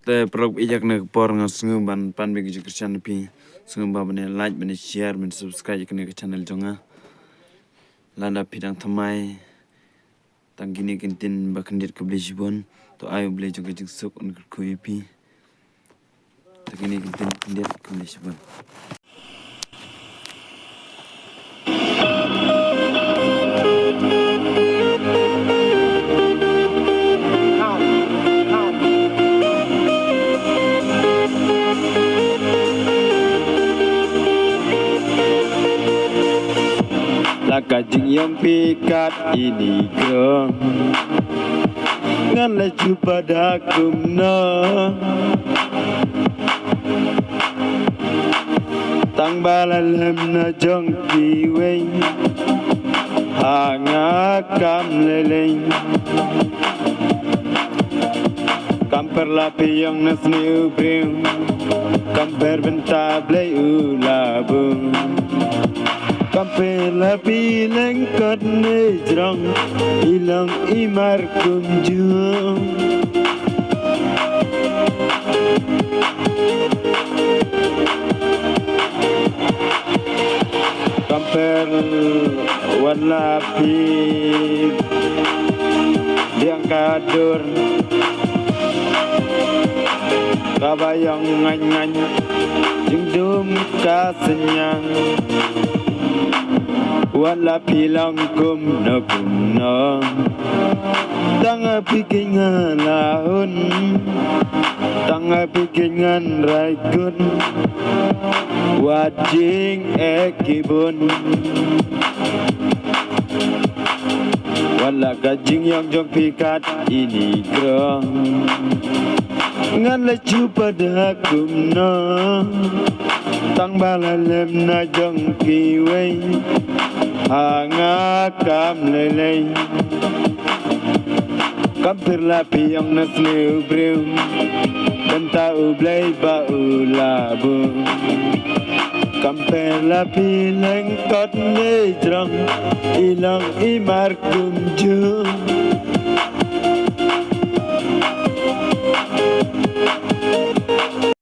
te prok ijak ne por nga sungum ban pan begi jik channel pi sungum ba bane like bane share bane subscribe ke channel jonga landa pidang thamai tanggini kintin bakandir ke blejibon to ayo ble juga jik sok on ku pi tanggini kintin kandir ke blejibon laka jing yang pikat ini kerong ngan la chupa da kumna tang balalem na jong kiwei hanga kam leleng kamper lapi yang nasni ubrim kamper benta blay ulabung kamper lapi lengkot nejrong ilang imar kunjung kamper warlapi diang kadur kabayang ngan jengdum kasenyang wala pilang kum na tanga pikingan lahun tanga pikingan raikun wajing ekibun wala gajing yang jong pikat ini kerong ngan la chupa da kumna tang balalem na jong kiwei hanga kam lelei kampir lapi yang nasli ubriu benta ublay ba ulabu kampir lapi lengkot nejrong ilang imar kunjung